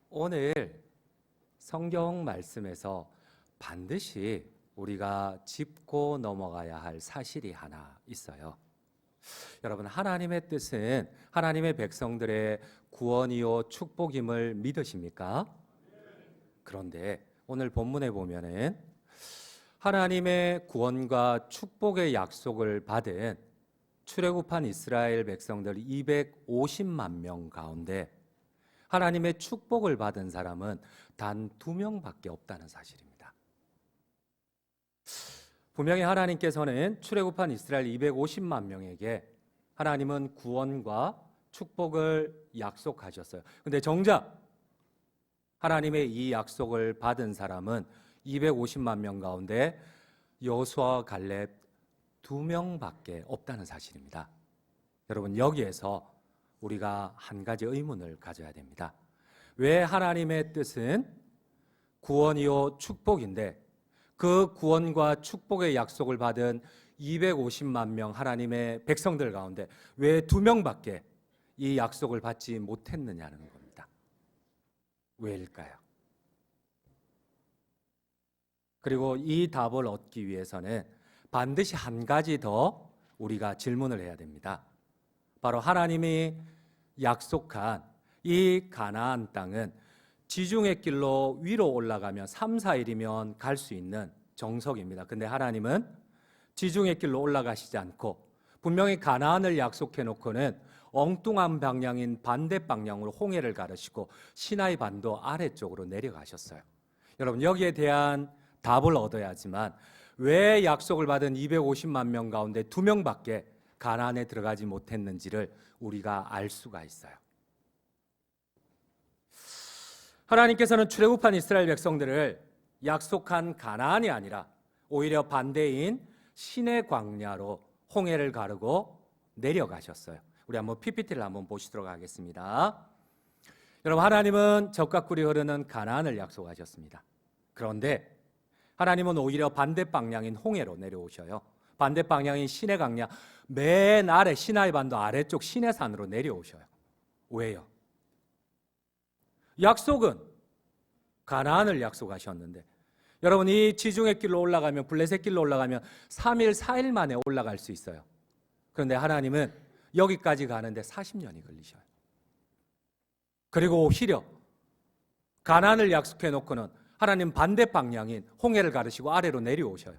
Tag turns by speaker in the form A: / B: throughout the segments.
A: 오늘 성경 말씀에서 반드시 우리가 짚고 넘어가야 할 사실이 하나 있어요. 여러분, 하나님의 뜻은 하나님의 백성들의 구원이요 축복임을 믿으십니까? 그런데 오늘 본문에 보면은 하나님의 구원과 축복의 약속을 받은 출애굽한 이스라엘 백성들 250만 명 가운데 하나님의 축복을 받은 사람은 단 2명밖에 없다는 사실입니다. 분명히 하나님께서는 출애굽한 이스라엘 250만 명에게 하나님은 구원과 축복을 약속하셨어요. 그런데 정작 하나님의 이 약속을 받은 사람은 250만 명 가운데 여호수아와 갈렙 2명밖에 없다는 사실입니다. 여러분, 여기에서 우리가 한 가지 의문을 가져야 됩니다. 왜 하나님의 뜻은 구원이요 축복인데 그 구원과 축복의 약속을 받은 250만 명 하나님의 백성들 가운데 왜 2명밖에 이 약속을 받지 못했느냐는 겁니다. 왜일까요? 그리고 이 답을 얻기 위해서는 반드시 한 가지 더 우리가 질문을 해야 됩니다. 바로 하나님이 약속한 이 가나안 땅은 지중해 길로 위로 올라가면 3, 4일이면 갈 수 있는 정석입니다. 근데 하나님은 지중해 길로 올라가시지 않고 분명히 가나안을 약속해 놓고는 엉뚱한 방향인 반대 방향으로 홍해를 가르시고 시나이 반도 아래쪽으로 내려가셨어요. 여러분, 여기에 대한 답을 얻어야지만 왜 약속을 받은 250만 명 가운데 2명밖에 가나안에 들어가지 못했는지를 우리가 알 수가 있어요. 하나님께서는 출애굽한 이스라엘 백성들을 약속한 가나안이 아니라 오히려 반대인 시내 광야로 홍해를 가르고 내려가셨어요. 우리 한번 PPT를 한번 보시도록 하겠습니다. 여러분, 하나님은 젖과 꿀이 흐르는 가나안을 약속하셨습니다. 그런데 하나님은 오히려 반대 방향인 홍해로 내려오셔요. 반대 방향인 시내 광야 맨 아래 시나이 반도 아래쪽 시내산으로 내려오셔요. 왜요? 약속은 가나안을 약속하셨는데 여러분, 이 지중해 길로 올라가면 블레셋 길로 올라가면 3일 4일 만에 올라갈 수 있어요. 그런데 하나님은 여기까지 가는데 40년이 걸리셔요. 그리고 오히려 가나안을 약속해 놓고는 하나님 반대 방향인 홍해를 가르시고 아래로 내려오셔요.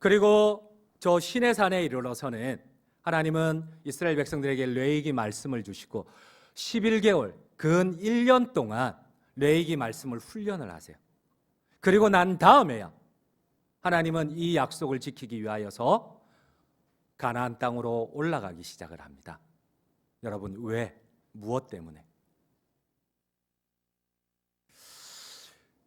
A: 그리고 저 시내산에 이르러서는 하나님은 이스라엘 백성들에게 레위기 말씀을 주시고 11개월 근 1년 동안 레위기 말씀을 훈련을 하세요. 그리고 난 다음에야 하나님은 이 약속을 지키기 위하여서 가나안 땅으로 올라가기 시작을 합니다. 여러분, 왜? 무엇 때문에?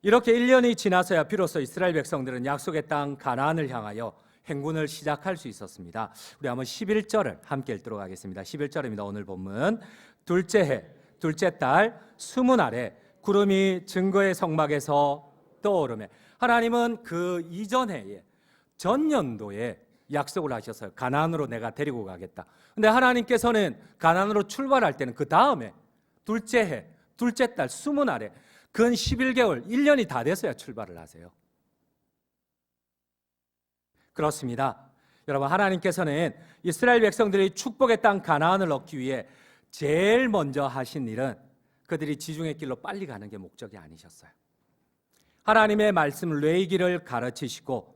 A: 이렇게 1년이 지나서야 비로소 이스라엘 백성들은 약속의 땅 가나안을 향하여 행군을 시작할 수 있었습니다. 우리 한번 11절을 함께 읽도록 하겠습니다. 11절입니다. 오늘 본문. 둘째 해, 둘째 달, 수문 아래 구름이 증거의 성막에서 떠오르매. 하나님은 그 이전 해에 전년도에 약속을 하셨어요. 가나안으로 내가 데리고 가겠다. 근데 하나님께서는 가나안으로 출발할 때는 그 다음에 둘째 해, 둘째 달, 수문 아래 근 11개월, 1년이 다 돼서야 출발을 하세요. 그렇습니다. 여러분, 하나님께서는 이스라엘 백성들이 축복의 땅 가나안을 얻기 위해 제일 먼저 하신 일은 그들이 지중해 길로 빨리 가는 게 목적이 아니셨어요. 하나님의 말씀 레위기를 가르치시고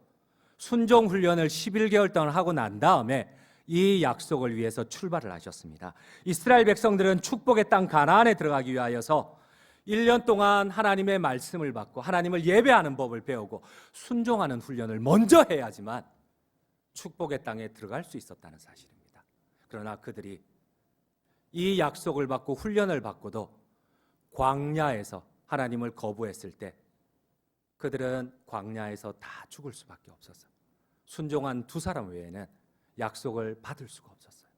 A: 순종 훈련을 11개월 동안 하고 난 다음에 이 약속을 위해서 출발을 하셨습니다. 이스라엘 백성들은 축복의 땅 가나안에 들어가기 위하여서 1년 동안 하나님의 말씀을 받고 하나님을 예배하는 법을 배우고 순종하는 훈련을 먼저 해야지만 축복의 땅에 들어갈 수 있었다는 사실입니다. 그러나 그들이 이 약속을 받고 훈련을 받고도 광야에서 하나님을 거부했을 때 그들은 광야에서 다 죽을 수밖에 없었어요. 순종한 2사람 외에는 약속을 받을 수가 없었어요.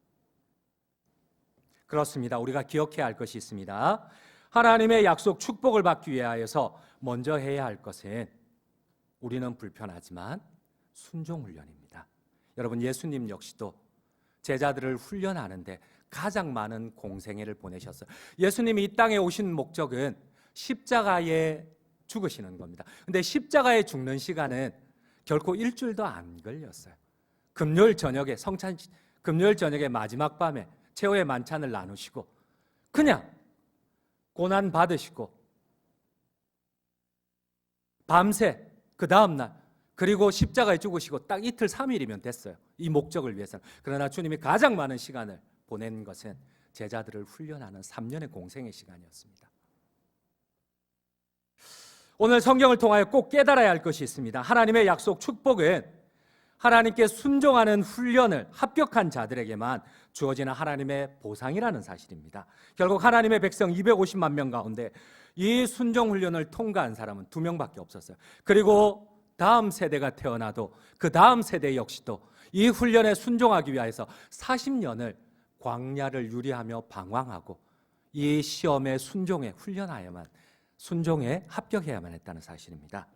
A: 그렇습니다. 우리가 기억해야 할 것이 있습니다. 하나님의 약속 축복을 받기 위하여서 먼저 해야 할 것은 우리는 불편하지만 순종 훈련입니다. 여러분, 예수님 역시도 제자들을 훈련하는데 가장 많은 공생애를 보내셨어요. 예수님이 이 땅에 오신 목적은 십자가에 죽으시는 겁니다. 근데 십자가에 죽는 시간은 결코 일주일도 안 걸렸어요. 금요일 저녁에 금요일 저녁에 마지막 밤에 최후의 만찬을 나누시고 그냥 고난 받으시고 밤새 그 다음 날 그리고 십자가에 죽으시고 딱 이틀 3일이면 됐어요. 이 목적을 위해서는. 그러나 주님이 가장 많은 시간을 보낸 것은 제자들을 훈련하는 3년의 공생의 시간이었습니다. 오늘 성경을 통하여 꼭 깨달아야 할 것이 있습니다. 하나님의 약속 축복은 하나님께 순종하는 훈련을 합격한 자들에게만 주어지는 하나님의 보상이라는 사실입니다. 결국 하나님의 백성 250만 명 가운데 이 순종 훈련을 통과한 사람은 2명밖에 없었어요. 그리고 다음 세대가 태어나도 그 다음 세대 역시도 이 훈련에 순종하기 위해서 40년을 광야를 유리하며 방황하고 이 시험에 순종에 합격해야만 했다는 사실입니다.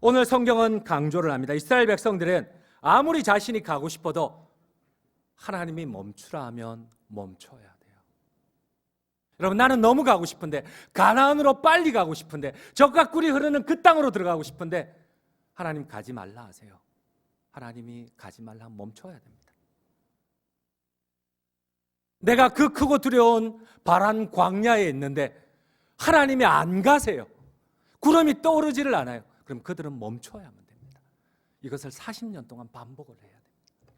A: 오늘 성경은 강조를 합니다. 이스라엘 백성들은 아무리 자신이 가고 싶어도 하나님이 멈추라 하면 멈춰야 돼요. 여러분, 나는 너무 가고 싶은데, 가나안으로 빨리 가고 싶은데, 젖과 꿀이 흐르는 그 땅으로 들어가고 싶은데 하나님 가지 말라 하세요. 하나님이 가지 말라 하면 멈춰야 됩니다. 내가 그 크고 두려운 바란 광야에 있는데 하나님이 안 가세요. 구름이 떠오르지를 않아요. 그럼 그들은 멈춰야만 됩니다. 이것을 40년 동안 반복을 해야 됩니다.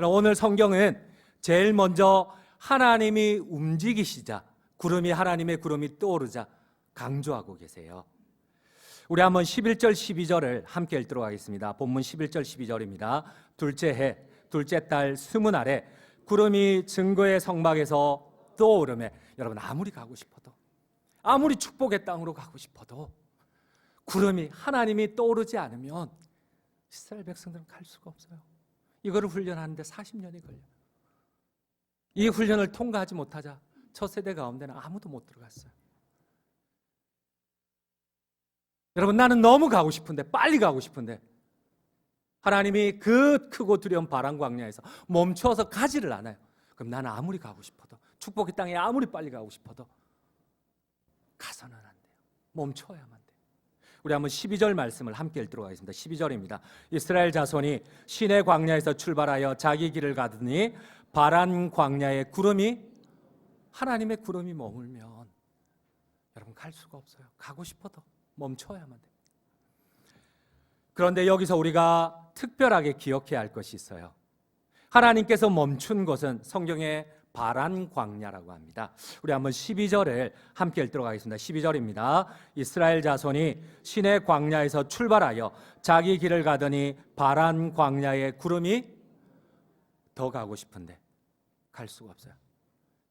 A: 오늘 성경은 제일 먼저 하나님이 움직이시자 하나님의 구름이 떠오르자 강조하고 계세요. 우리 한번 11절 12절을 함께 읽도록 하겠습니다. 본문 11절 12절입니다. 둘째 해 둘째 달 스무 날에 구름이 증거의 성막에서 떠오르매. 여러분, 아무리 가고 싶어도, 아무리 축복의 땅으로 가고 싶어도 구름이, 하나님이 떠오르지 않으면 이스라엘 백성들은 갈 수가 없어요. 이거를 훈련하는데 40년이 걸려요. 이 훈련을 통과하지 못하자 첫 세대 가운데는 아무도 못 들어갔어요. 여러분, 나는 너무 가고 싶은데, 빨리 가고 싶은데 하나님이 그 크고 두려운 바람 광야에서 멈춰서 가지를 않아요. 그럼 나는 아무리 가고 싶어도, 축복의 땅에 아무리 빨리 가고 싶어도 가서는 안 돼요. 멈춰야만 돼요. 우리 한번 12절 말씀을 함께 읽도록 하겠습니다. 12절입니다. 이스라엘 자손이 시내 광야에서 출발하여 자기 길을 가더니 바란 광야에 하나님의 구름이 머물면 여러분 갈 수가 없어요. 가고 싶어도 멈춰야만 돼요. 그런데 여기서 우리가 특별하게 기억해야 할 것이 있어요. 하나님께서 멈춘 곳은 성경의 바란 광야라고 합니다. 우리 한번 12절을 함께 읽도록 하겠습니다. 12절입니다. 이스라엘 자손이 시내 광야에서 출발하여 자기 길을 가더니 바란 광야에 구름이 더 가고 싶은데 갈 수가 없어요.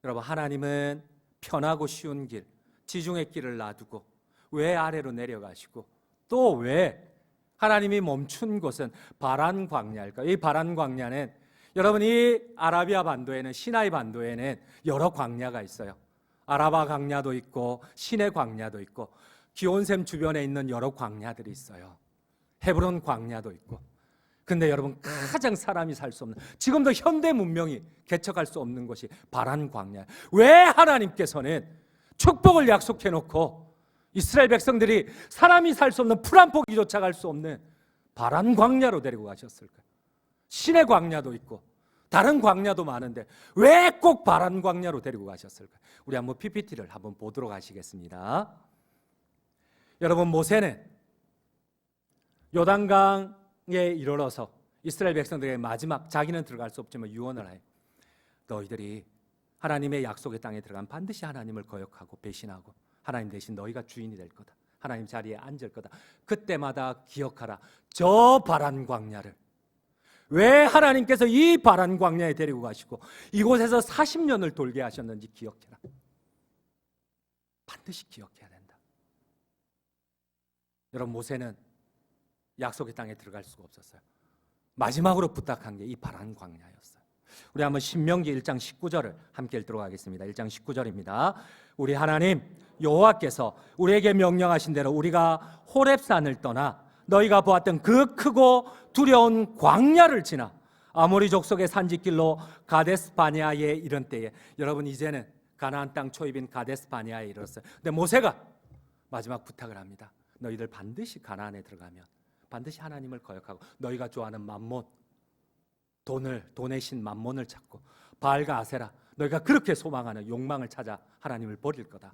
A: 여러분, 하나님은 편하고 쉬운 길, 지중해 길을 놔두고 왜 아래로 내려가시고 또 왜 하나님이 멈춘 곳은 바란 광야일까요? 이 바란 광야는 여러분, 이 아라비아 반도에는, 시나이 반도에는 여러 광야가 있어요. 아라바 광야도 있고 시내 광야도 있고 기온샘 주변에 있는 여러 광야들이 있어요. 헤브론 광야도 있고. 근데 여러분, 가장 사람이 살 수 없는, 지금도 현대 문명이 개척할 수 없는 곳이 바란 광야. 왜 하나님께서는 축복을 약속해 놓고 이스라엘 백성들이 사람이 살 수 없는 풀 한 포기조차 갈 수 없는 바란 광야로 데리고 가셨을까요? 시내 광야도 있고 다른 광야도 많은데 왜 꼭 바란 광야로 데리고 가셨을까요? 우리 한번 PPT를 한번 보도록 하시겠습니다. 여러분, 모세는 요단강에 이르러서 이스라엘 백성들에게 마지막, 자기는 들어갈 수 없지만 유언을 해요. 너희들이 하나님의 약속의 땅에 들어가면 반드시 하나님을 거역하고 배신하고 하나님 대신 너희가 주인이 될 거다. 하나님 자리에 앉을 거다. 그때마다 기억하라. 저 바란 광야를, 왜 하나님께서 이 바란 광야에 데리고 가시고 이곳에서 40년을 돌게 하셨는지 기억해라. 반드시 기억해야 된다. 여러분, 모세는 약속의 땅에 들어갈 수가 없었어요. 마지막으로 부탁한 게 이 바란 광야였어요. 우리 한번 신명기 1장 19절을 함께 읽도록 하겠습니다. 1장 19절입니다. 우리 하나님 여호와께서 우리에게 명령하신 대로 우리가 호렙산을 떠나 너희가 보았던 그 크고 두려운 광야를 지나 아모리 족속의 산지길로 가데스 바네아에 이른 때에, 여러분 이제는 가나안 땅 초입인 가데스 바네아에 이르렀어요. 근데 모세가 마지막 부탁을 합니다. 너희들 반드시 가나안에 들어가면 반드시 하나님을 거역하고 너희가 좋아하는 맘몬, 돈의 신 맘몬을 찾고 바알과 아세라, 너희가 그렇게 소망하는 욕망을 찾아 하나님을 버릴 거다.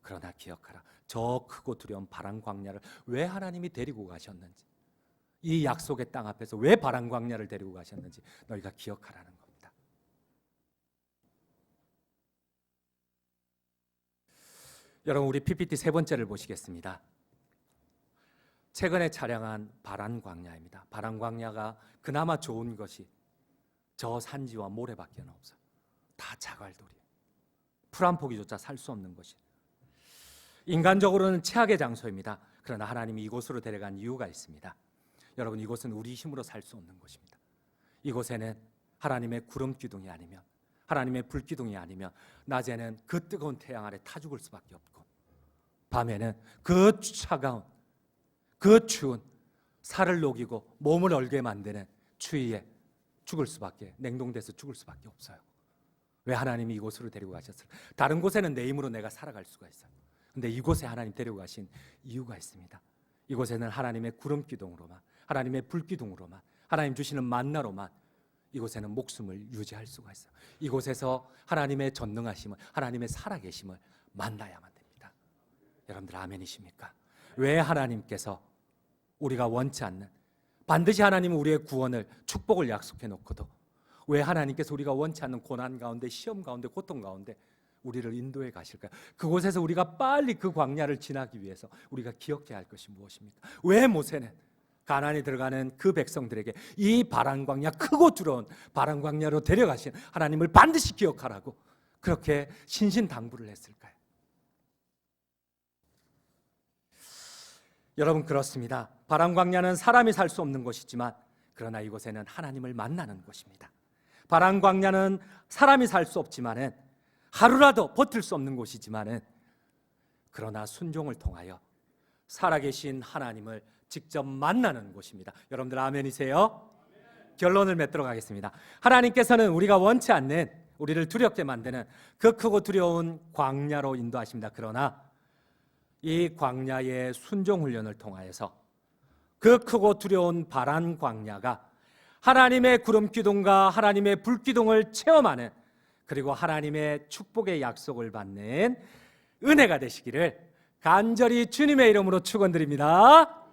A: 그러나 기억하라, 저 크고 두려운 바람 광야를 왜 하나님이 데리고 가셨는지, 이 약속의 땅 앞에서 왜 바람 광야를 데리고 가셨는지 너희가 기억하라는 겁니다. 여러분, 우리 PPT 세 번째를 보시겠습니다. 최근에 촬영한 바람 광야입니다. 바람 광야가 그나마 좋은 것이 저 산지와 모래밖에 없어요. 다 자갈돌이에요. 풀 한 포기조차 살 수 없는 것이. 인간적으로는 최악의 장소입니다. 그러나 하나님이 이곳으로 데려간 이유가 있습니다. 여러분, 이곳은 우리 힘으로 살 수 없는 곳입니다. 이곳에는 하나님의 구름 기둥이 아니면, 하나님의 불 기둥이 아니면 낮에는 그 뜨거운 태양 아래 타 죽을 수밖에 없고, 밤에는 그 차가운, 그 추운, 살을 녹이고 몸을 얼게 만드는 추위에 죽을 수밖에, 냉동돼서 죽을 수밖에 없어요. 왜 하나님이 이곳으로 데리고 가셨을까? 다른 곳에는 내 힘으로 내가 살아갈 수가 있어요. 근데 이곳에 하나님 데리고 가신 이유가 있습니다. 이곳에는 하나님의 구름 기둥으로만, 하나님의 불 기둥으로만, 하나님 주시는 만나로만 이곳에는 목숨을 유지할 수가 있어요. 이곳에서 하나님의 전능하심을, 하나님의 살아계심을 만나야만 됩니다. 여러분들 아멘이십니까? 왜 하나님께서 우리가 원치 않는, 반드시 하나님은 우리의 구원을, 축복을 약속해 놓고도 왜 하나님께서 우리가 원치 않는 고난 가운데, 시험 가운데, 고통 가운데 우리를 인도해 가실까요? 그곳에서 우리가 빨리 그 광야를 지나기 위해서 우리가 기억해야 할 것이 무엇입니까? 왜 모세는 가나안에 들어가는 그 백성들에게 이 바람 광야, 크고 두려운 바람 광야로 데려가신 하나님을 반드시 기억하라고 그렇게 신신당부를 했을까요? 여러분, 그렇습니다. 바람 광야는 사람이 살 수 없는 곳이지만 그러나 이곳에는 하나님을 만나는 곳입니다. 바람 광야는 사람이 살 수 없지만은, 하루라도 버틸 수 없는 곳이지만은, 그러나 순종을 통하여 살아계신 하나님을 직접 만나는 곳입니다. 여러분들 아멘이세요? 결론을 맺도록 하겠습니다. 하나님께서는 우리가 원치 않는, 우리를 두렵게 만드는 그 크고 두려운 광야로 인도하십니다. 그러나 이 광야의 순종 훈련을 통하여서 그 크고 두려운 바람 광야가 하나님의 구름 기둥과 하나님의 불 기둥을 체험하는, 그리고 하나님의 축복의 약속을 받는 은혜가 되시기를 간절히 주님의 이름으로 축원드립니다.